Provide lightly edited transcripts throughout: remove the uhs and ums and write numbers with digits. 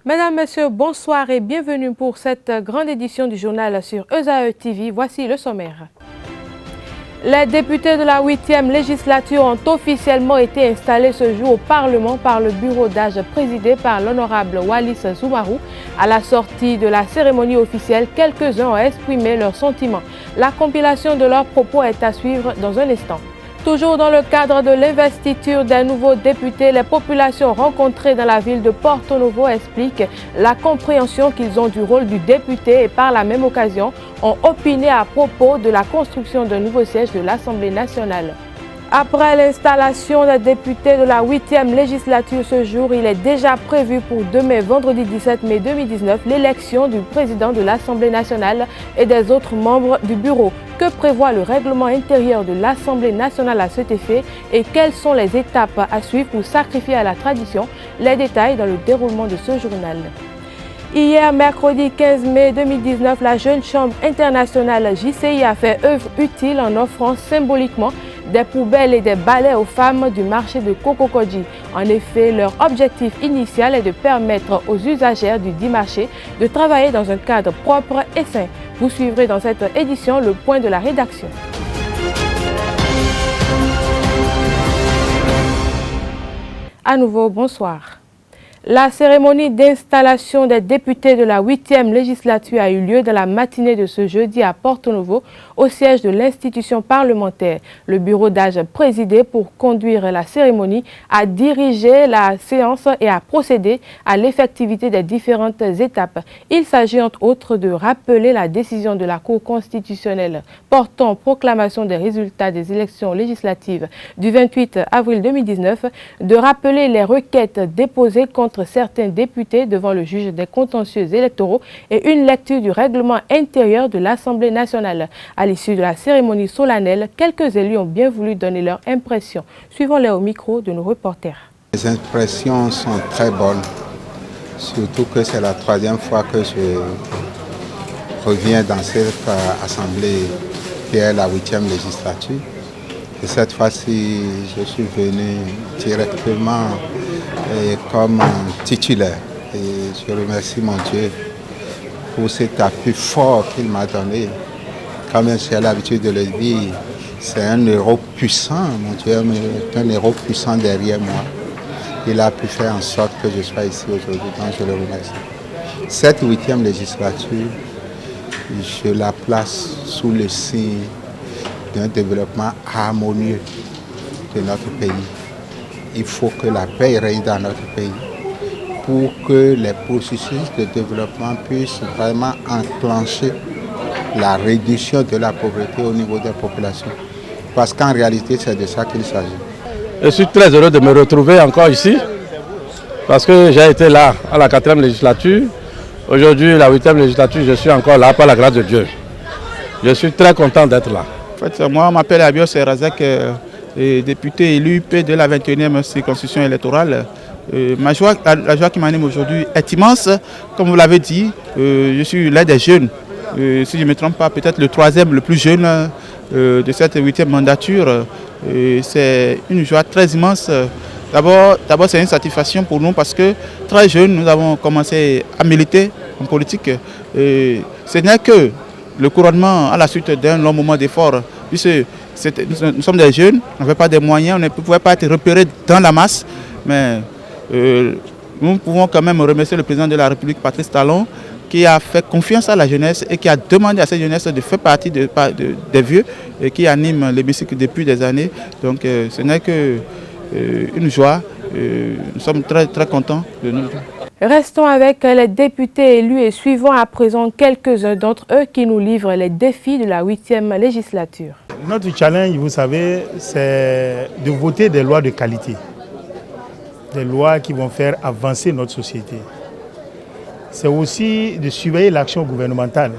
Mesdames, Messieurs, bonsoir et bienvenue pour cette grande édition du journal sur ESAE TV. Voici le sommaire. Les députés de la 8e législature ont officiellement été installés ce jour au Parlement par le bureau d'âge présidé par l'honorable Wallis Soumarou. À la sortie de la cérémonie officielle, quelques-uns ont exprimé leurs sentiments. La compilation de leurs propos est à suivre dans un instant. Toujours dans le cadre de l'investiture des nouveaux députés, les populations rencontrées dans la ville de Porto Novo expliquent la compréhension qu'ils ont du rôle du député et par la même occasion ont opiné à propos de la construction d'un nouveau siège de l'Assemblée nationale. Après l'installation des députés de la 8e législature ce jour, il est déjà prévu pour demain, vendredi 17 mai 2019, l'élection du président de l'Assemblée nationale et des autres membres du bureau. Que prévoit le règlement intérieur de l'Assemblée nationale à cet effet et quelles sont les étapes à suivre pour sacrifier à la tradition? Les détails dans le déroulement de ce journal. Hier, mercredi 15 mai 2019, la Jeune Chambre internationale JCI a fait œuvre utile en offrant symboliquement des poubelles et des balais aux femmes du marché de Kokokodji. En effet, leur objectif initial est de permettre aux usagères du dit marché de travailler dans un cadre propre et sain. Vous suivrez dans cette édition le point de la rédaction. À nouveau, bonsoir. La cérémonie d'installation des députés de la 8e législature a eu lieu dans la matinée de ce jeudi à Porto Novo, au siège de l'institution parlementaire. Le bureau d'âge présidé pour conduire la cérémonie a dirigé la séance et a procédé à l'effectivité des différentes étapes. Il s'agit entre autres de rappeler la décision de la Cour constitutionnelle portant proclamation des résultats des élections législatives du 28 avril 2019, de rappeler les requêtes déposées contre certains députés devant le juge des contentieux électoraux et une lecture du règlement intérieur de l'Assemblée nationale. À l'issue de la cérémonie solennelle, quelques élus ont bien voulu donner leur impression. Suivons-les au micro de nos reporters. Les impressions sont très bonnes, surtout que c'est la troisième fois que je reviens dans cette assemblée qui est la 8e législature. Et cette fois-ci, je suis venu directement comme titulaire. Et je remercie mon Dieu pour cet appui fort qu'il m'a donné. Comme j'ai l'habitude de le dire, c'est un héros puissant, mon Dieu est un héros puissant derrière moi. Il a pu faire en sorte que je sois ici aujourd'hui, donc je le remercie. Cette 8e législature, je la place sous le signe d'un développement harmonieux de notre pays. Il faut que la paix règne dans notre pays pour que les processus de développement puissent vraiment enclencher la réduction de la pauvreté au niveau des populations. Parce qu'en réalité, c'est de ça qu'il s'agit. Je suis très heureux de me retrouver encore ici parce que j'ai été là à la 4e législature. Aujourd'hui, la 8e législature, je suis encore là par la grâce de Dieu. Je suis très content d'être là. En fait, moi, je m'appelle Abios Razak, député élu de la 21e circonscription électorale. La joie qui m'anime aujourd'hui est immense. Comme vous l'avez dit, je suis l'un des jeunes, si je ne me trompe pas, peut-être le 3e, le plus jeune de cette 8e mandature. C'est une joie très immense. D'abord, c'est une satisfaction pour nous parce que très jeunes, nous avons commencé à militer en politique. Ce n'est que le couronnement à la suite d'un long moment d'effort, puisque nous sommes des jeunes, on n'avait pas de moyens, on ne pouvait pas être repérés dans la masse, mais nous pouvons quand même remercier le président de la République, Patrice Talon, qui a fait confiance à la jeunesse et qui a demandé à cette jeunesse de faire partie des vieux et qui anime l'hémicycle depuis des années. Donc ce n'est qu'une joie, nous sommes très, très contents de nous. Restons avec les députés élus et suivons à présent quelques-uns d'entre eux qui nous livrent les défis de la 8e législature. Notre challenge, vous savez, c'est de voter des lois de qualité, des lois qui vont faire avancer notre société. C'est aussi de surveiller l'action gouvernementale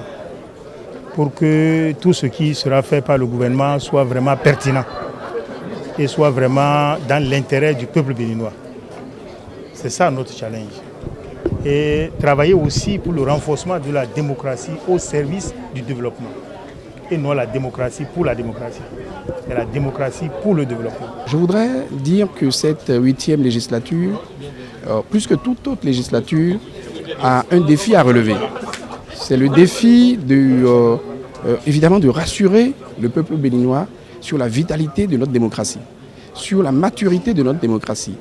pour que tout ce qui sera fait par le gouvernement soit vraiment pertinent et soit vraiment dans l'intérêt du peuple béninois. C'est ça notre challenge. Et travailler aussi pour le renforcement de la démocratie au service du développement. Et non la démocratie pour la démocratie. C'est la démocratie pour le développement. Je voudrais dire que cette 8e législature, plus que toute autre législature, a un défi à relever. C'est le défi évidemment de rassurer le peuple béninois sur la vitalité de notre démocratie, sur la maturité de notre démocratie.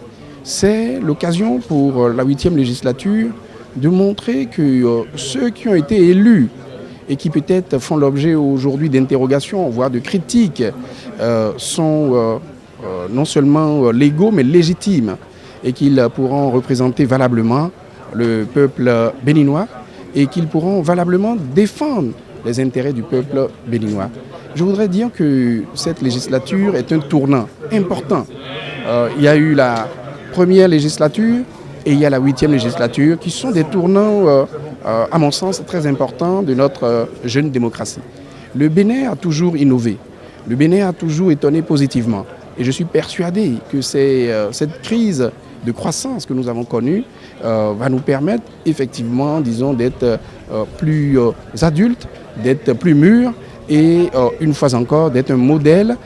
C'est l'occasion pour la 8e législature de montrer que ceux qui ont été élus et qui peut-être font l'objet aujourd'hui d'interrogations, voire de critiques, sont non seulement légaux mais légitimes et qu'ils pourront représenter valablement le peuple béninois et qu'ils pourront valablement défendre les intérêts du peuple béninois. Je voudrais dire que cette législature est un tournant important. Il y a eu la première législature et il y a la 8e législature qui sont des tournants, à mon sens, très importants de notre jeune démocratie. Le Bénin a toujours innové, le Bénin a toujours étonné positivement et je suis persuadé que cette crise de croissance que nous avons connue va nous permettre effectivement, disons, d'être plus adultes, d'être plus mûrs et une fois encore d'être un modèle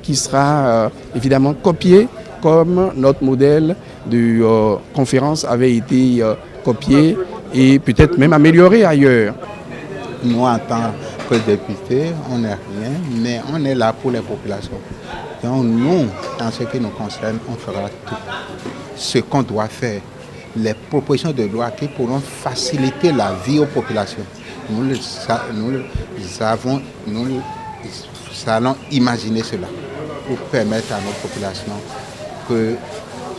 qui sera évidemment copié comme notre modèle de conférence avait été copié et peut-être même amélioré ailleurs. Nous, en tant que députés, on n'est rien, mais on est là pour les populations. Donc nous, en ce qui nous concerne, on fera tout ce qu'on doit faire. Les propositions de loi qui pourront faciliter la vie aux populations. Nous allons imaginer cela pour permettre à nos populations que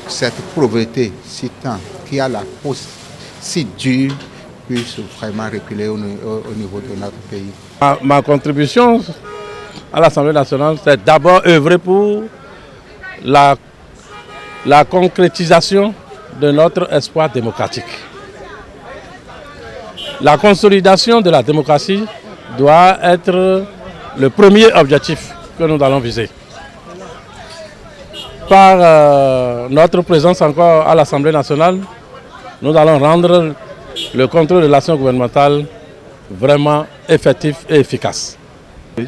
cette pauvreté si tant qui a la peau si dure puisse vraiment reculer au niveau de notre pays. Ma contribution à l'Assemblée nationale, c'est d'abord œuvrer pour la concrétisation de notre espoir démocratique. La consolidation de la démocratie doit être le premier objectif que nous allons viser. Par notre présence encore à l'Assemblée nationale, nous allons rendre le contrôle de l'action gouvernementale vraiment effectif et efficace.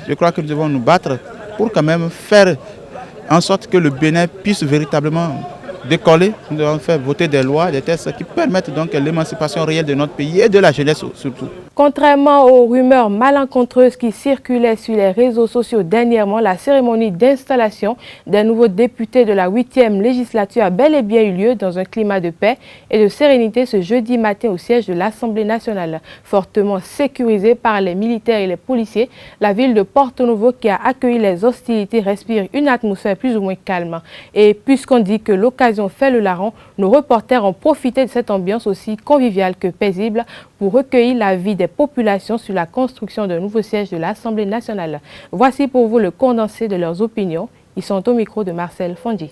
Je crois que nous devons nous battre pour quand même faire en sorte que le Bénin puisse véritablement décoller. Nous devons faire voter des lois, des textes qui permettent donc l'émancipation réelle de notre pays et de la jeunesse surtout. Contrairement aux rumeurs malencontreuses qui circulaient sur les réseaux sociaux dernièrement, la cérémonie d'installation des nouveaux députés de la 8e législature a bel et bien eu lieu dans un climat de paix et de sérénité ce jeudi matin au siège de l'Assemblée nationale. Fortement sécurisée par les militaires et les policiers, la ville de Porto-Novo qui a accueilli les hostilités respire une atmosphère plus ou moins calme. Et puisqu'on dit que l'occasion fait le larron, nos reporters ont profité de cette ambiance aussi conviviale que paisible pour recueillir l'avis des populations sur la construction d'un nouveau siège de l'Assemblée nationale. Voici pour vous le condensé de leurs opinions. Ils sont au micro de Marcel Fondi.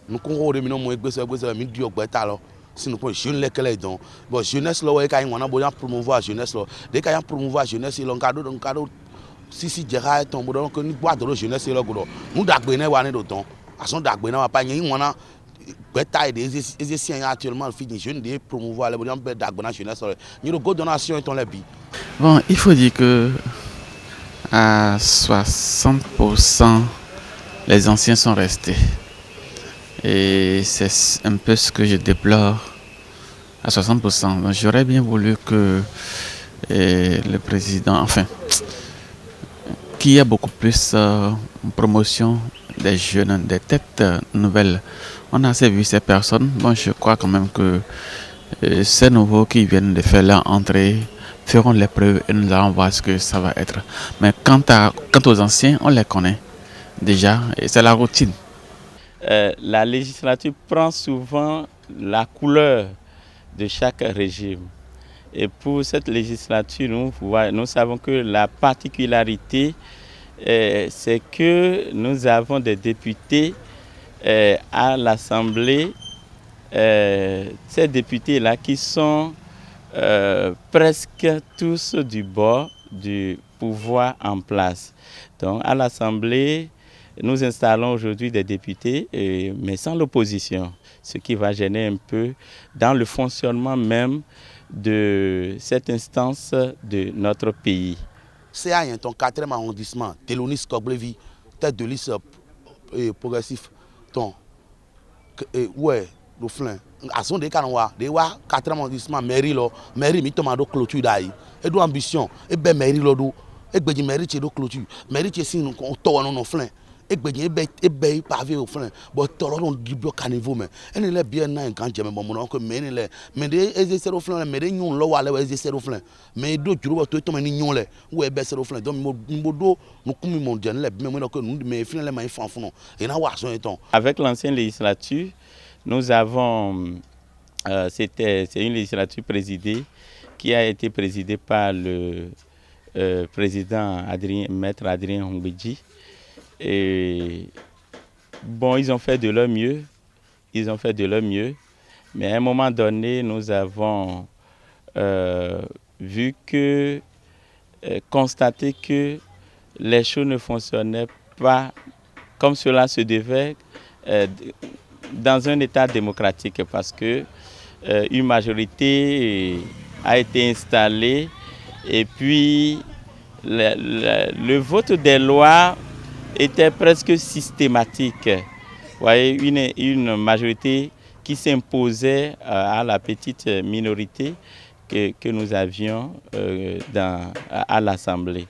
Nous si nous prenons jeunes lesquels donc bon jeunesse là ouais quand on a besoin promouvoir jeunesse là dès qu'on promouvoir jeunesse il on cadeau si Gérard tombe donc nous boire de jeunesse là nous d'agbené wa ne d'autant à son d'agbené va pas on a bataille des essais actuellement le fini jeune de promouvoir les besoins d'agbené jeunesse nous go donation et on les bi. Bon, il faut dire que à 60% les anciens sont restés. Et c'est un peu ce que je déplore à 60%. J'aurais bien voulu que le président, enfin, qu'il y ait beaucoup plus de promotion des jeunes, des têtes nouvelles. On a assez vu ces personnes. Bon, je crois quand même que ces nouveaux qui viennent de faire leur entrée feront les preuves et nous allons voir ce que ça va être. Mais quant aux anciens, on les connaît déjà et c'est la routine. La législature prend souvent la couleur de chaque régime. Et pour cette législature, nous savons que la particularité, c'est que nous avons des députés à l'Assemblée, ces députés-là qui sont presque tous du bord du pouvoir en place. Donc à l'Assemblée, nous installons aujourd'hui des députés, mais sans l'opposition, ce qui va gêner un peu dans le fonctionnement même de cette instance de notre pays. C'est un ton 4e arrondissement, Télonis Koglevi, tête de liste progressif, ton ouais, le flingue. À son décanwa, des wa 4 arrondissements mairie lo, mairie mi tomado clôture d'aïe. Et do ambition, et ben mairie lo do, et ben mairie ti do clôture, mairie ti si nous on to non flingue. Et ben pavé au flingue. Bon tolo don gibio caniveau mais. Et ne bien na en quand jamais bon mon que mais ne mais des exercer au flingue, mais des nyon lo wala exercer au flingue. Mais do juro to to mais nyon le, ou exercer au flingue. Donc modo nous comme mon dieu le mais moi que nous mais flingue le mais fanfon. Et na wa son étant. Avec l'ancienne législature, nous avons, c'est une législature présidée qui a été présidée par le président Maître Adrien Hongbeji. Et bon, ils ont fait de leur mieux, mais à un moment donné, nous avons constaté que les choses ne fonctionnaient pas comme cela se devait dans un État démocratique parce que une majorité a été installée et puis le vote des lois était presque systématique. Vous voyez, une majorité qui s'imposait à la petite minorité que nous avions à l'Assemblée.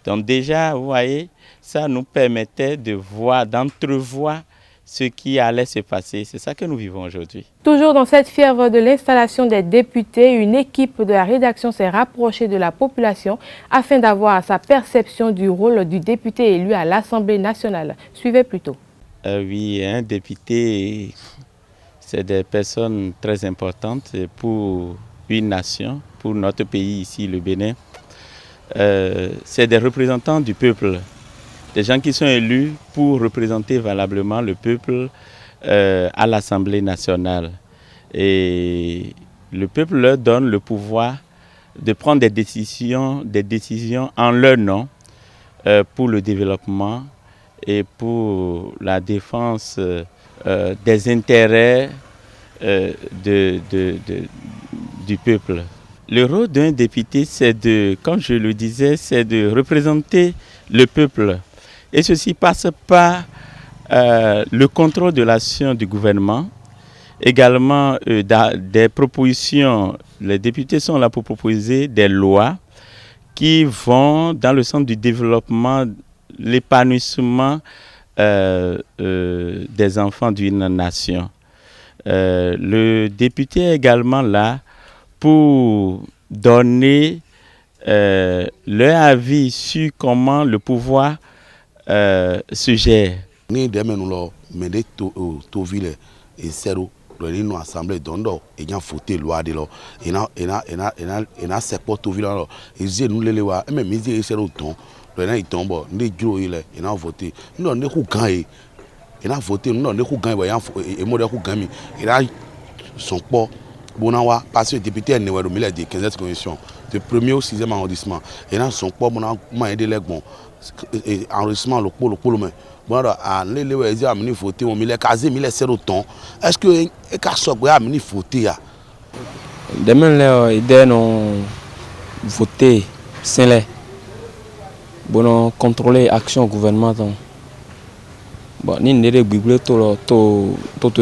Donc déjà, vous voyez, ça nous permettait de voir, d'entrevoir ce qui allait se passer. C'est ça que nous vivons aujourd'hui. Toujours dans cette fièvre de l'installation des députés, une équipe de la rédaction s'est rapprochée de la population afin d'avoir sa perception du rôle du député élu à l'Assemblée nationale. Suivez plutôt. Oui, un député, c'est des personnes très importantes pour une nation, pour notre pays ici, le Bénin. C'est des représentants du peuple. Des gens qui sont élus pour représenter valablement le peuple à l'Assemblée nationale. Et le peuple leur donne le pouvoir de prendre des décisions en leur nom pour le développement et pour la défense des intérêts du peuple. Le rôle d'un député, c'est comme je le disais, c'est de représenter le peuple. Et ceci passe par le contrôle de l'action du gouvernement, également des propositions. Les députés sont là pour proposer des lois qui vont dans le sens du développement, l'épanouissement des enfants d'une nation. Le député est également là pour donner leur avis sur comment le pouvoir se gère. Ni demain nous lo mais des to ville et zéro le ni nous assemblée dondo et bien voter loi de lo et na c'est pas to ville lo et je nous les wa même midi zéro ton le na itombo ni duro ile et na voter nous ne ku gagner et na voter nous ne ku gagner et mo de ku gagner et là son pas bonawa parce que député ne wa de 15 commission de 1er au 6e arrondissement et là son pas mon ma aider les bon enregistrement le polo mais bon à les ouais amini voter on mille casé mille zéro ton est-ce que et ka so gbe amini voter ya demain là idée non voter c'est là bon contrôler action gouvernement bon ni ndere gbigble to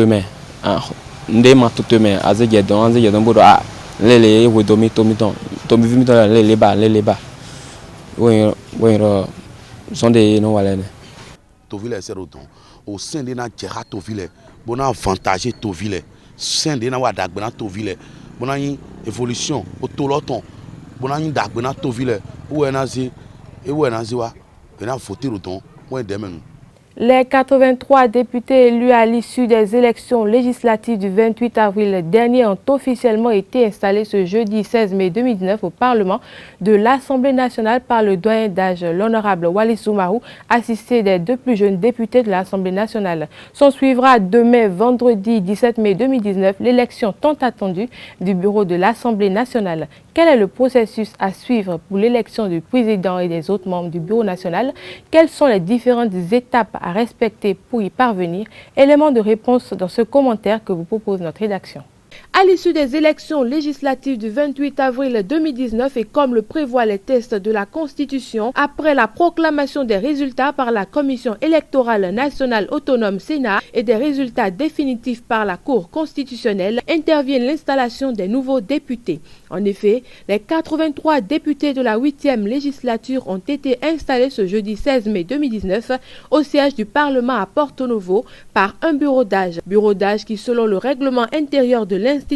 mais ah ndé ma to mais azé don bodo ah les we domi to mi ton les bas oui sont des non voilà Tovile c'est autant au sein de na djera Tovile bon avantage Tovile sein de na wa dagbena Tovile bon ani évolution au toloton bon ani dagbena Tovile ou enazi et ou enazi wa na voter autant moi demain. Les 83 députés élus à l'issue des élections législatives du 28 avril dernier ont officiellement été installés ce jeudi 16 mai 2019 au Parlement de l'Assemblée nationale par le doyen d'âge, l'honorable Waly Soumarou, assisté des 2 plus jeunes députés de l'Assemblée nationale. S'en suivra demain, vendredi 17 mai 2019, l'élection tant attendue du bureau de l'Assemblée nationale. Quel est le processus à suivre pour l'élection du président et des autres membres du bureau national? Quelles sont les différentes étapes à respecter pour y parvenir? Élément de réponse dans ce commentaire que vous propose notre rédaction. À l'issue des élections législatives du 28 avril 2019 et comme le prévoient les tests de la Constitution, après la proclamation des résultats par la Commission électorale nationale autonome Sénat et des résultats définitifs par la Cour constitutionnelle, intervient l'installation des nouveaux députés. En effet, les 83 députés de la 8e législature ont été installés ce jeudi 16 mai 2019 au siège du Parlement à Porto Novo par un bureau d'âge. Bureau d'âge qui, selon le règlement intérieur de l'institution,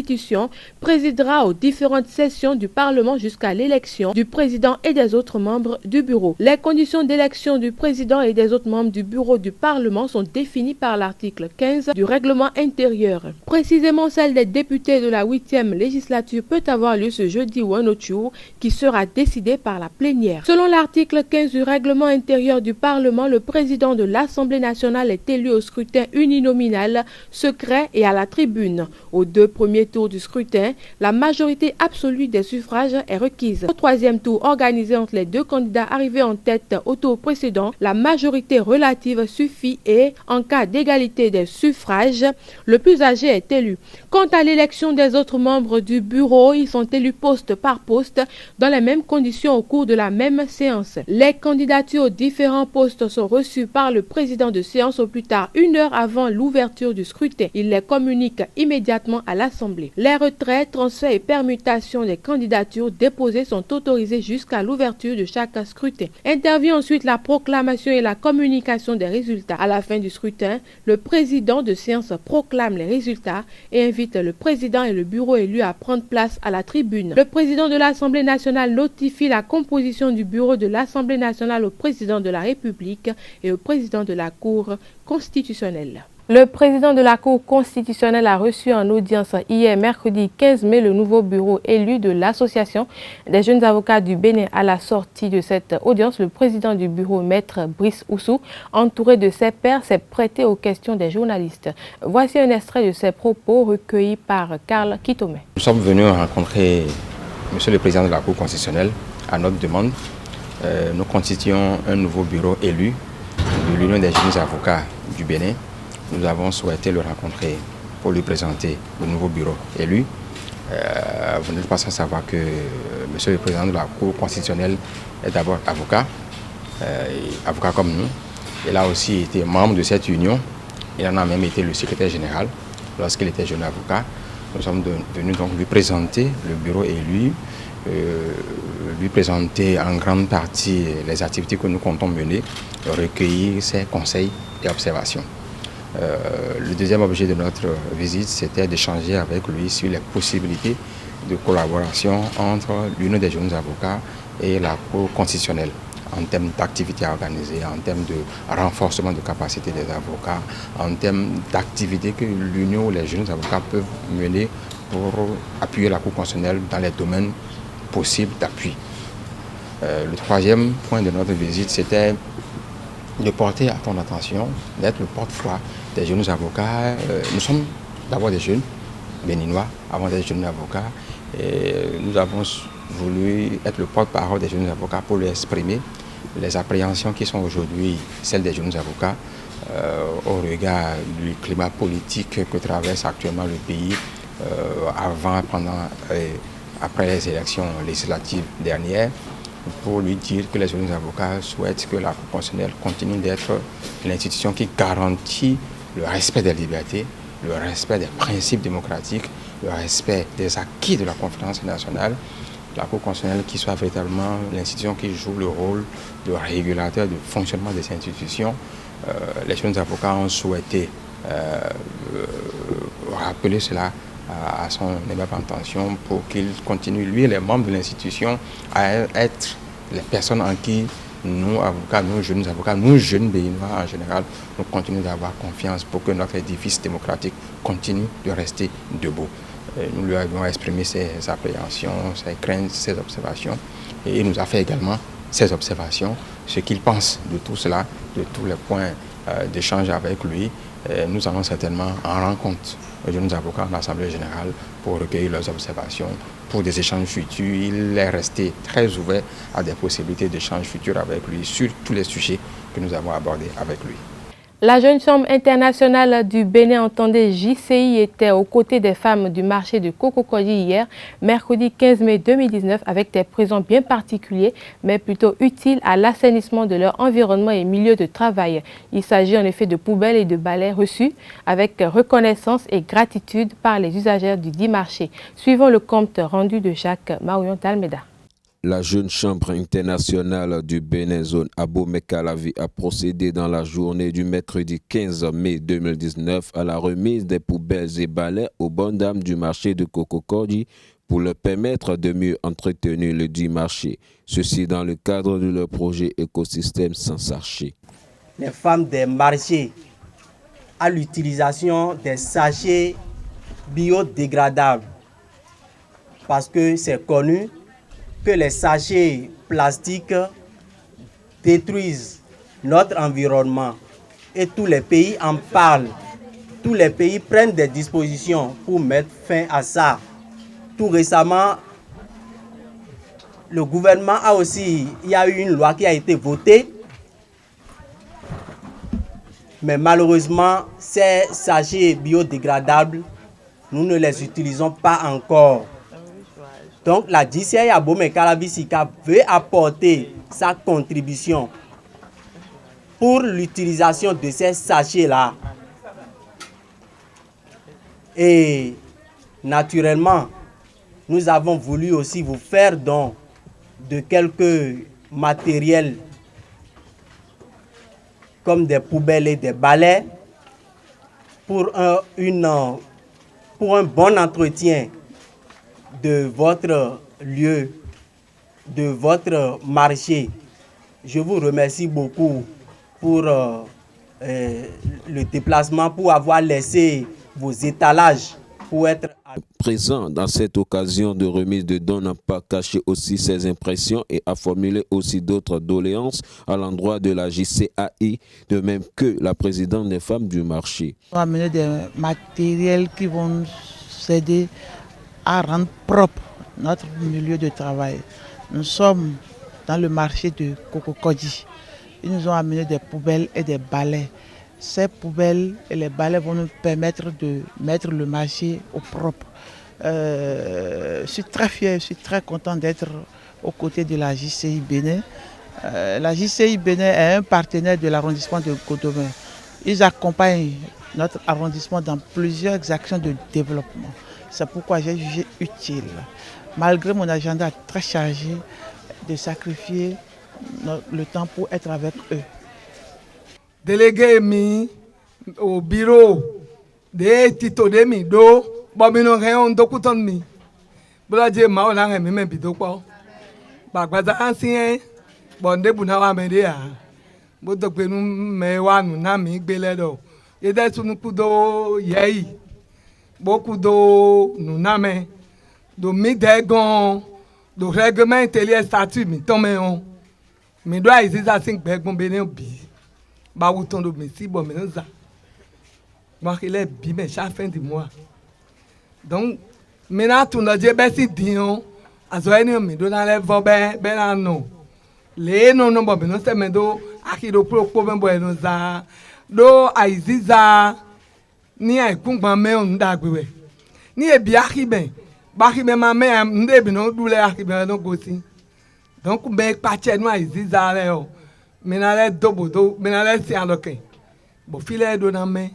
présidera aux différentes sessions du Parlement jusqu'à l'élection du président et des autres membres du bureau. Les conditions d'élection du président et des autres membres du bureau du Parlement sont définies par l'article 15 du règlement intérieur. Précisément, celle des députés de la 8e législature peut avoir lieu ce jeudi ou un autre jour qui sera décidé par la plénière. Selon l'article 15 du règlement intérieur du Parlement, le président de l'Assemblée nationale est élu au scrutin uninominal, secret et à la tribune. Aux 2 premiers tours du scrutin, la majorité absolue des suffrages est requise. Au 3e tour organisé entre les 2 candidats arrivés en tête au tour précédent, la majorité relative suffit et, en cas d'égalité des suffrages, le plus âgé est élu. Quant à l'élection des autres membres du bureau, ils sont élus poste par poste dans les mêmes conditions au cours de la même séance. Les candidatures aux différents postes sont reçues par le président de séance au plus tard 1 heure avant l'ouverture du scrutin. Il les communique immédiatement à l'Assemblée. Les retraits, transferts et permutations des candidatures déposées sont autorisés jusqu'à l'ouverture de chaque scrutin. Intervient ensuite la proclamation et la communication des résultats. À la fin du scrutin, le président de séance proclame les résultats et invite le président et le bureau élu à prendre place à la tribune. Le président de l'Assemblée nationale notifie la composition du bureau de l'Assemblée nationale au président de la République et au président de la Cour constitutionnelle. Le président de la Cour constitutionnelle a reçu en audience hier mercredi 15 mai le nouveau bureau élu de l'Association des jeunes avocats du Bénin. À la sortie de cette audience, le président du bureau, Maître Brice Oussou, entouré de ses pairs, s'est prêté aux questions des journalistes. Voici un extrait de ses propos recueillis par Karl Kitome. Nous sommes venus rencontrer Monsieur le Président de la Cour constitutionnelle à notre demande. Nous constituons un nouveau bureau élu de l'Union des jeunes avocats du Bénin. Nous avons souhaité le rencontrer pour lui présenter le nouveau bureau élu. Vous n'êtes pas sans savoir que Monsieur le Président de la Cour constitutionnelle est d'abord avocat, avocat comme nous. Il a aussi été membre de cette union. Il en a même été le secrétaire général lorsqu'il était jeune avocat. Nous sommes venus donc lui présenter le bureau élu, lui présenter en grande partie les activités que nous comptons mener, recueillir ses conseils et observations. Le deuxième objet de notre visite, c'était d'échanger avec lui sur les possibilités de collaboration entre l'Union des jeunes avocats et la Cour constitutionnelle en termes d'activités organisées, en termes de renforcement de capacité des avocats, en termes d'activités que l'Union ou les jeunes avocats peuvent mener pour appuyer la Cour constitutionnelle dans les domaines possibles d'appui. Le troisième point de notre visite, c'était de porter à ton attention, d'être le porte-voix des jeunes avocats. Nous sommes d'abord des jeunes béninois, avant d'être jeunes avocats, et nous avons voulu être le porte-parole des jeunes avocats pour leur exprimer les appréhensions qui sont aujourd'hui celles des jeunes avocats au regard du climat politique que traverse actuellement le pays avant, pendant et après les élections législatives dernières, pour lui dire que les jeunes avocats souhaitent que la Cour constitutionnelle continue d'être l'institution qui garantit le respect des libertés, le respect des principes démocratiques, le respect des acquis de la conférence nationale, la Cour constitutionnelle qui soit véritablement l'institution qui joue le rôle de régulateur du fonctionnement des institutions. Les jeunes avocats ont souhaité rappeler cela à son aimable intention pour qu'il continue, lui et les membres de l'institution, à être les personnes en qui nous, avocats, nous jeunes béninois en général, nous continuons d'avoir confiance pour que notre édifice démocratique continue de rester debout. Nous lui avons exprimé ses appréhensions, ses craintes, ses observations, et il nous a fait également ses observations, ce qu'il pense de tout cela, de tous les points d'échange avec lui. Nous allons certainement en rendre compte aux jeunes avocats en Assemblée générale pour recueillir leurs observations, pour des échanges futurs. Il est resté très ouvert à des possibilités d'échanges futurs avec lui sur tous les sujets que nous avons abordés avec lui. La jeune chambre internationale du Bénin, entendée JCI, était aux côtés des femmes du marché de Kokokodji hier, mercredi 15 mai 2019, avec des présents bien particuliers, mais plutôt utiles à l'assainissement de leur environnement et milieu de travail. Il s'agit en effet de poubelles et de balais reçus avec reconnaissance et gratitude par les usagères du dit marché. Suivons le compte rendu de Jacques Maouyon Almeida. La jeune chambre internationale du Bénin, zone Abomey-Calavi, a procédé dans la journée du mercredi 15 mai 2019 à la remise des poubelles et balais aux bonnes dames du marché de Kokokodji pour leur permettre de mieux entretenir le dit marché. Ceci dans le cadre de leur projet écosystème sans sachets. Les femmes des marchés à l'utilisation des sachets biodégradables parce que c'est connu que les sachets plastiques détruisent notre environnement et tous les pays en parlent. Tous les pays prennent des dispositions pour mettre fin à ça. Tout récemment, le gouvernement il y a eu une loi qui a été votée, mais malheureusement, ces sachets biodégradables, nous ne les utilisons pas encore. Donc la JCI Abomey-Calavi SICAP veut apporter sa contribution pour l'utilisation de ces sachets-là. Et naturellement, nous avons voulu aussi vous faire don de quelques matériels comme des poubelles et des balais pour un bon entretien de votre lieu, de votre marché. Je vous remercie beaucoup pour le déplacement, pour avoir laissé vos étalages pour être présent dans cette occasion de remise de dons n'a pas caché aussi ses impressions et a formulé aussi d'autres doléances à l'endroit de la JCAI, de même que la présidente des femmes du marché. On va amener des matériels qui vont s'aider à rendre propre notre milieu de travail. Nous sommes dans le marché de Kokokodji. Ils nous ont amené des poubelles et des balais. Ces poubelles et les balais vont nous permettre de mettre le marché au propre. Je suis très fier, je suis très content d'être aux côtés de la JCI Bénin. La JCI Bénin est un partenaire de l'arrondissement de Godomey. Ils accompagnent notre arrondissement dans plusieurs actions de développement. C'est pourquoi j'ai jugé utile, malgré mon agenda très chargé, de sacrifier le temps pour être avec eux. Délégué mi au bureau de Tito de mi do bomino réon dokuton mi bulaje ma ola mi me bido po bagbaza ancien bonde buna wa me dia bo to pe nu me wa nu na mi gbele do ede tunu kudo yeyi beaucoup do nu na me do mi degon do règlement intérieur statut mi ton me on mi do aiziza sin gbegun be ne bi ba wuton do mi si bo mi nza moi il est bi mais chaque fin du mois donc maintenant tout na je be si dion azo eni mi do na le vo be na no le no no bo mi no se me do akido pro ben bo eno za do aiziza ni aikungba me on dagbewe ni ebi akiben ba akiben ma me nde bi no dule akiben no go si donc be pa che no aiziza le o menale dobodo menale si aloke bo file do na me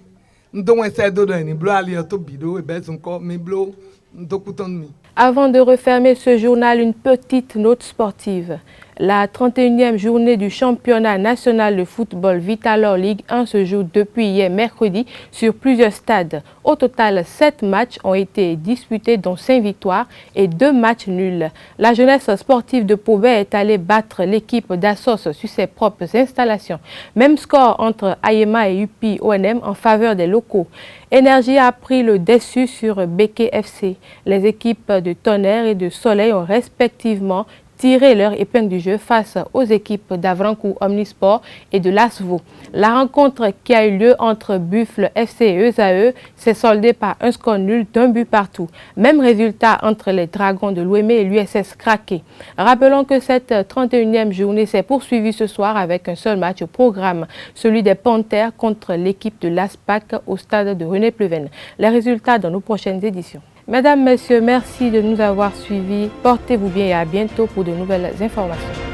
ndo wen se do ni blo ali to bido e be sun ko mi blo ndo kuton mi. Avant de refermer ce journal, une petite note sportive. La 31e journée du championnat national de football Vitalor Ligue 1 se joue depuis hier mercredi sur plusieurs stades. Au total, 7 matchs ont été disputés, dont 5 victoires et 2 matchs nuls. La jeunesse sportive de Pobey est allée battre l'équipe d'Assos sur ses propres installations. Même score entre Ayema et UPI ONM en faveur des locaux. Énergie a pris le dessus sur Beke FC. Les équipes de Tonnerre et de Soleil ont respectivement tiré leur épingle du jeu face aux équipes d'Avrancourt Omnisport et de l'ASVO. La rencontre qui a eu lieu entre Buffle FC et ESAE s'est soldée par un score nul d'un but partout. Même résultat entre les Dragons de l'Ouémé et l'USS Craqué. Rappelons que cette 31e journée s'est poursuivie ce soir avec un seul match au programme, celui des Panthères contre l'équipe de l'ASPAC au stade de René Pleven. Les résultats dans nos prochaines éditions. Mesdames, Messieurs, merci de nous avoir suivis. Portez-vous bien et à bientôt pour de nouvelles informations.